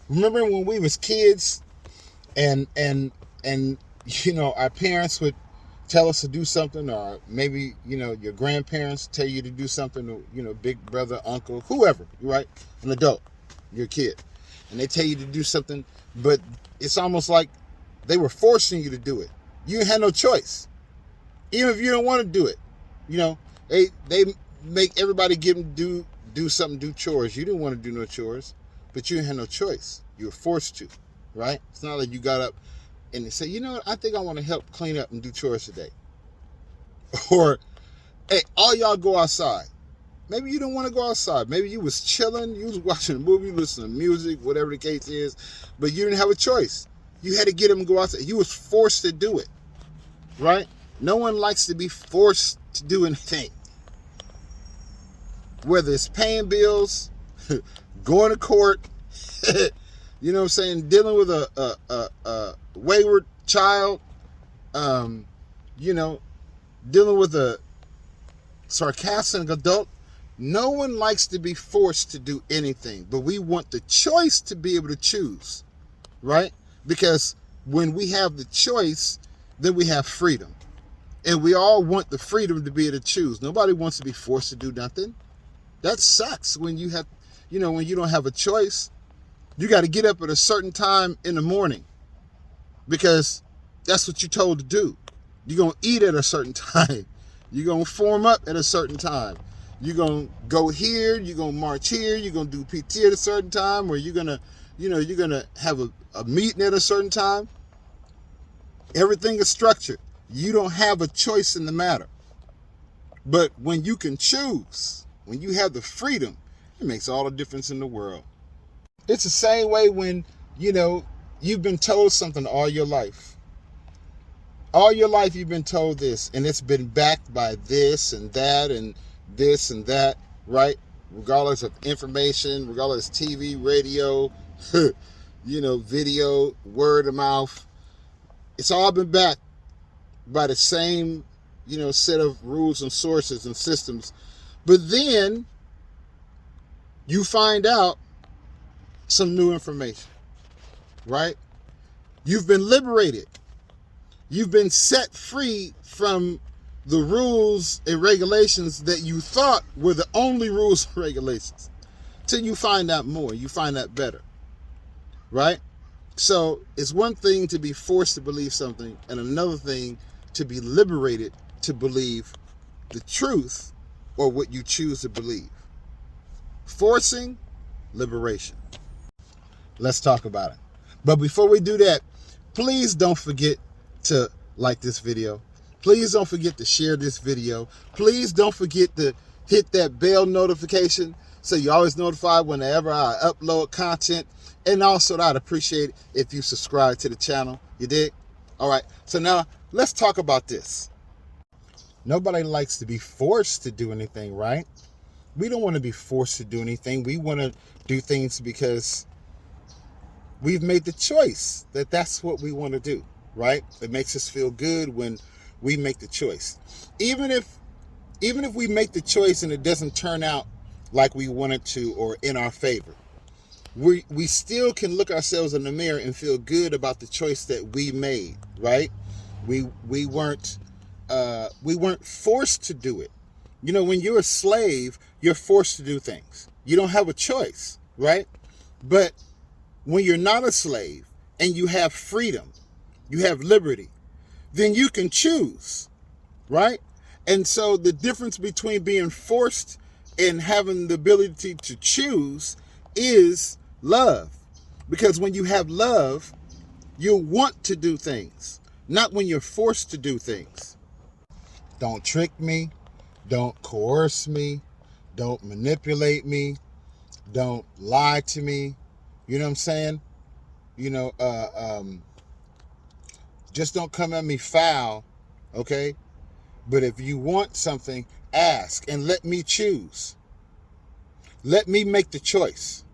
Remember when we was kids and our parents would tell us to do something, or maybe your grandparents tell you to do something, or big brother, uncle, whoever, right? An adult, your kid, and they tell you to do something, but it's almost like they were forcing you to do it. You had no choice, even if you don't want to do it. They make everybody give them do something, do chores. You didn't want to do no chores, but you had no choice. You were forced to, right? It's not like you got up and they say, I think I want to help clean up and do chores today. Or, hey, all y'all go outside. Maybe you don't want to go outside. Maybe you was chilling, you was watching a movie, listening to music, whatever the case is, but you didn't have a choice. You had to get them and go outside. You was forced to do it, right? No one likes to be forced to do anything. Whether it's paying bills, going to court, you know what I'm saying, dealing with a wayward child, dealing with a sarcastic adult. No one likes to be forced to do anything, but we want the choice to be able to choose, right? Because when we have the choice, then we have freedom. And we all want the freedom to be able to choose. Nobody wants to be forced to do nothing. That sucks when you have, when you don't have a choice. You got to get up at a certain time in the morning because that's what you're told to do. You're going to eat at a certain time. You're going to form up at a certain time. You're going to go here. You're going to march here. You're going to do PT at a certain time, or you're going to, you're going to have a meeting at a certain time. Everything is structured. You don't have a choice in the matter. But when you can choose, when you have the freedom, it makes all the difference in the world. It's the same way when, you've been told something all your life. All your life you've been told this, and it's been backed by this and that and this and that, right? Regardless of information, regardless of TV, radio, video, word of mouth. It's all been backed by the same, set of rules and sources and systems. But then you find out some new information, right? You've been liberated. You've been set free from the rules and regulations that you thought were the only rules and regulations. Till you find out more, you find out better, right? So it's one thing to be forced to believe something, and another thing to be liberated to believe the truth or what you choose to believe. Forcing, liberation. Let's talk about it. But before we do that, please don't forget to like this video. Please don't forget to share this video. Please don't forget to hit that bell notification so you're always notified whenever I upload content. And also, I'd appreciate it if you subscribe to the channel. You dig? All right. So now let's talk about this. Nobody likes to be forced to do anything, right? We don't want to be forced to do anything. We want to do things because we've made the choice that that's what we want to do, right? It makes us feel good when we make the choice. Even if we make the choice and it doesn't turn out like we want it to or in our favor, we still can look ourselves in the mirror and feel good about the choice that we made, right? We weren't forced to do it. When you're a slave, you're forced to do things. You don't have a choice, right? But when you're not a slave and you have freedom, you have liberty, then you can choose, right? And so the difference between being forced and having the ability to choose is love. Because when you have love, you want to do things, not when you're forced to do things. Don't trick me. Don't coerce me. Don't manipulate me. Don't lie to me. You know what I'm saying? Just don't come at me foul, okay? But if you want something, ask and let me choose. Let me make the choice.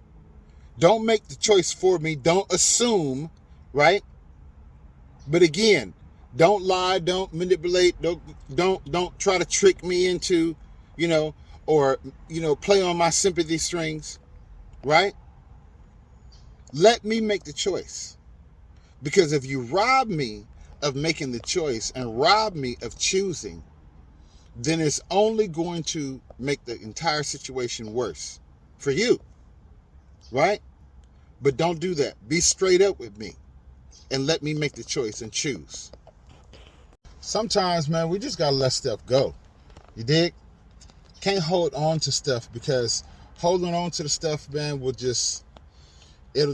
Don't make the choice for me. Don't assume, right? But again, don't lie, don't manipulate, don't try to trick me into, or play on my sympathy strings, right? Let me make the choice. Because if you rob me of making the choice and rob me of choosing, then it's only going to make the entire situation worse for you, right? But don't do that. Be straight up with me and let me make the choice and choose. Sometimes, man, we just gotta let stuff go. You dig? Can't hold on to stuff, because holding on to the stuff, man, it'll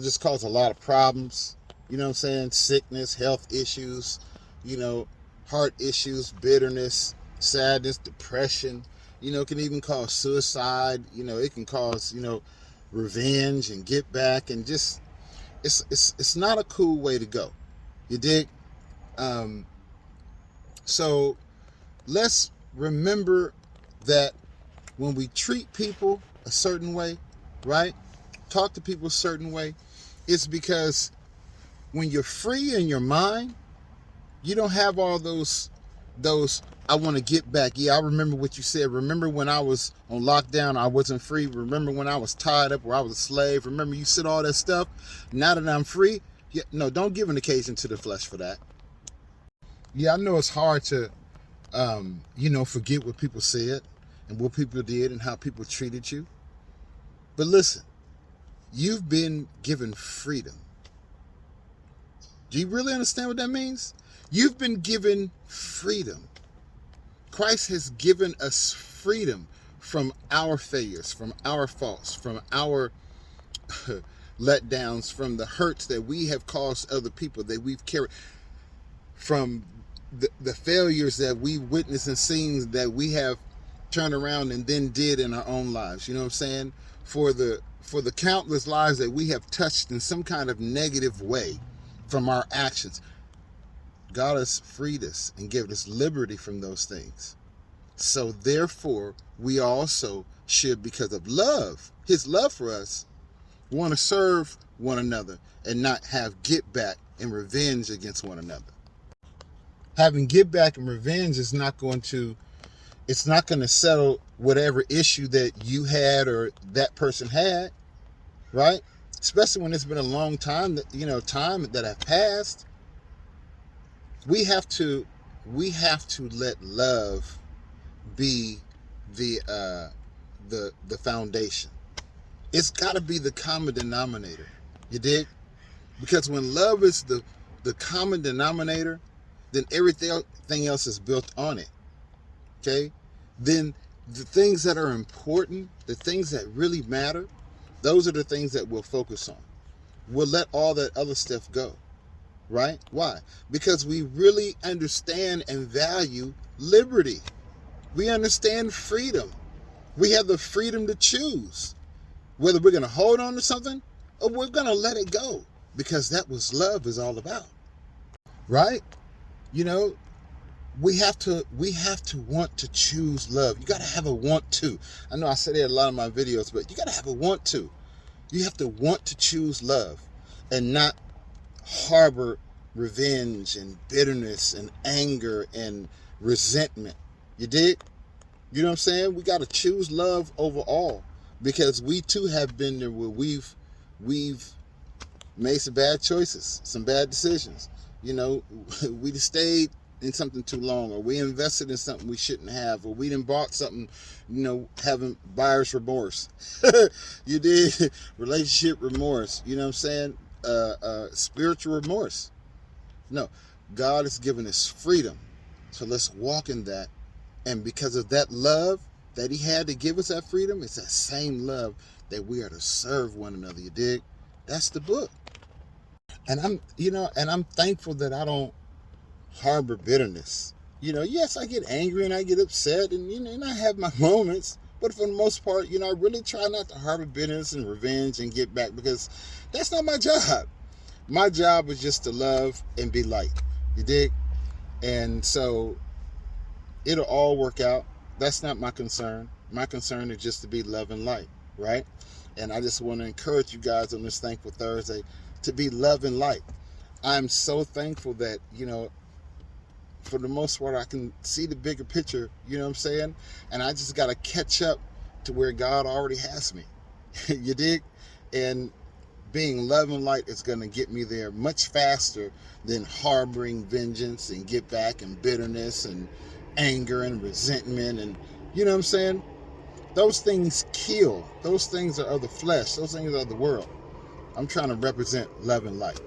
just cause a lot of problems. You know what I'm saying? Sickness, health issues, heart issues, bitterness, sadness, depression. It can even cause suicide. It can cause, revenge and get back, and just it's not a cool way to go. You dig? So let's remember that when we treat people a certain way, right? Talk to people a certain way, it's because when you're free in your mind, you don't have all those I want to get back. Yeah, I remember what you said. Remember when I was on lockdown, I wasn't free. Remember when I was tied up, where I was a slave. Remember you said all that stuff. Now that I'm free, no, don't give an occasion to the flesh for that. Yeah, I know it's hard to, forget what people said and what people did and how people treated you. But listen, you've been given freedom. Do you really understand what that means? You've been given freedom. Christ has given us freedom from our failures, from our faults, from our letdowns, from the hurts that we have caused other people, that we've carried, from the failures that we've witnessed and seen that we have turned around and then did in our own lives. You know what I'm saying? For the countless lives that we have touched in some kind of negative way from our actions. God has freed us and given us liberty from those things. So therefore, we also should, because of love, his love for us, want to serve one another and not have get back and revenge against one another. Having get back and revenge is not going to settle whatever issue that you had or that person had, right? Especially when it's been a long time that have passed. We have to let love be the foundation. It's got to be the common denominator. You dig? Because when love is the common denominator, then everything else is built on it. Okay? Then the things that are important, the things that really matter, those are the things that we'll focus on. We'll let all that other stuff go. Right? Why? Because we really understand and value liberty. We understand freedom. We have the freedom to choose whether we're going to hold on to something or we're going to let it go, because that was love is all about. Right? We have to want to choose love. You got to have a want to. I know I said it in a lot of my videos, but you got to have a want to. You have to want to choose love and not harbor revenge and bitterness and anger and resentment. You dig? You know what I'm saying? We got to choose love over all, because we too have been there where we've made some bad choices, some bad decisions. We stayed in something too long, or we invested in something we shouldn't have, or we done bought something, having buyer's remorse. You did. Relationship remorse. You know what I'm saying? Spiritual remorse. No, God has given us freedom. So let's walk in that. And because of that love that he had to give us that freedom, it's that same love that we are to serve one another. You dig? That's the book. And I'm thankful that I don't harbor bitterness. Yes, I get angry and I get upset, and I have my moments, but for the most part, I really try not to harbor bitterness and revenge and get back, because that's not my job. My job is just to love and be light. You dig? And so it'll all work out. That's not my concern. My concern is just to be love and light, right? And I just want to encourage you guys on this Thankful Thursday to be love and light. I'm so thankful that, for the most part, I can see the bigger picture, you know what I'm saying? And I just got to catch up to where God already has me. You dig? And being love and light is going to get me there much faster than harboring vengeance and get back and bitterness and anger and resentment. And you know what I'm saying? Those things kill. Those things are of the flesh. Those things are of the world. I'm trying to represent love and light.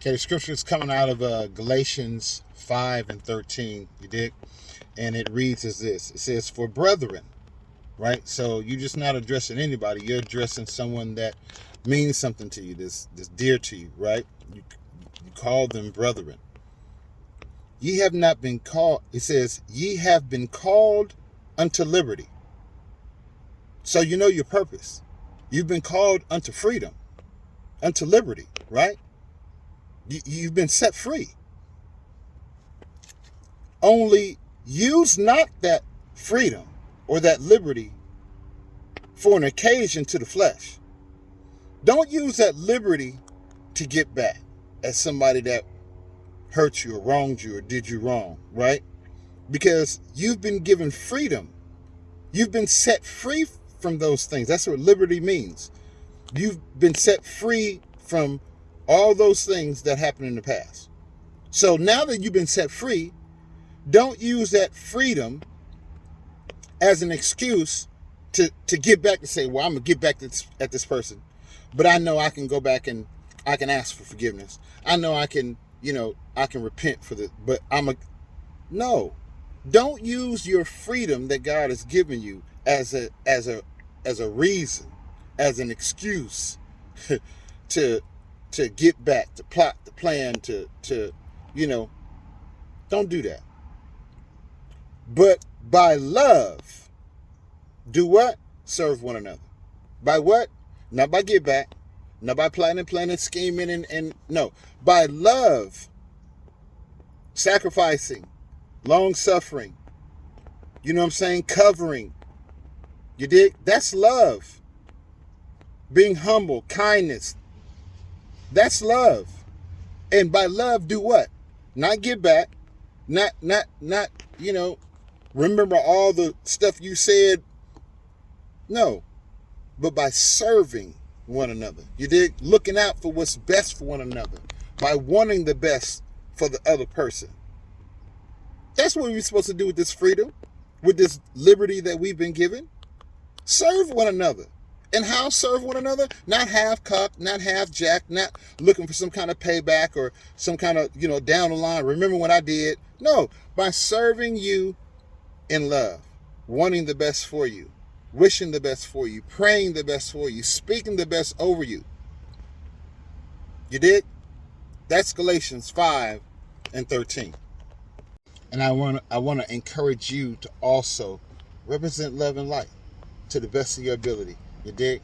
Okay, the scripture is coming out of Galatians 5 and 13. You dig? And it reads as this. It says, for brethren, right? So you're just not addressing anybody. You're addressing someone that means something to you, that's dear to you, right? You call them brethren. Ye have not been called, it says, ye have been called unto liberty. So you know your purpose. You've been called unto freedom, unto liberty, right? You've been set free. Only use not that freedom or that liberty for an occasion to the flesh. Don't use that liberty to get back at somebody that hurt you or wronged you or did you wrong, right? Because you've been given freedom. You've been set free from those things. That's what liberty means. You've been set free from all those things that happened in the past. So now that you've been set free, don't use that freedom as an excuse to get back and say, well, I'm going to get back at this person. But I know I can go back and I can ask for forgiveness. I know I can, I can repent for this. But no. Don't use your freedom that God has given you as a reason, as an excuse to get back, to plot, to plan, to don't do that. But by love, do what? Serve one another. By what? Not by get back, not by planning, scheming, and no. By love, sacrificing, long suffering, you know what I'm saying? Covering. You dig? That's love. Being humble, kindness. That's love. And by love, do what? Not get back. Not, remember all the stuff you said. No. But by serving one another. You dig? Looking out for what's best for one another. By wanting the best for the other person. That's what we're supposed to do with this freedom. With this liberty that we've been given. Serve one another. And how serve one another? Not half cocked, not half jacked, not looking for some kind of payback or some kind of, down the line. Remember what I did? No, by serving you in love, wanting the best for you, wishing the best for you, praying the best for you, speaking the best over you. You did? That's Galatians 5 and 13. And I want to encourage you to also represent love and light to the best of your ability. You dig?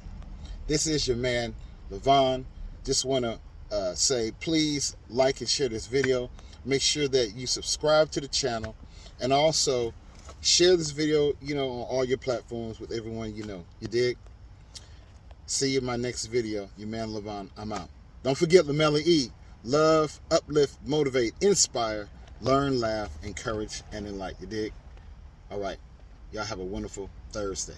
This is your man, Levon. Just want to say, please like and share this video. Make sure that you subscribe to the channel. And also, share this video, on all your platforms with everyone you know. You dig? See you in my next video. Your man, Levon. I'm out. Don't forget Lamella E. Love, uplift, motivate, inspire, learn, laugh, encourage, and enlighten. You dig? All right. Y'all have a wonderful Thursday.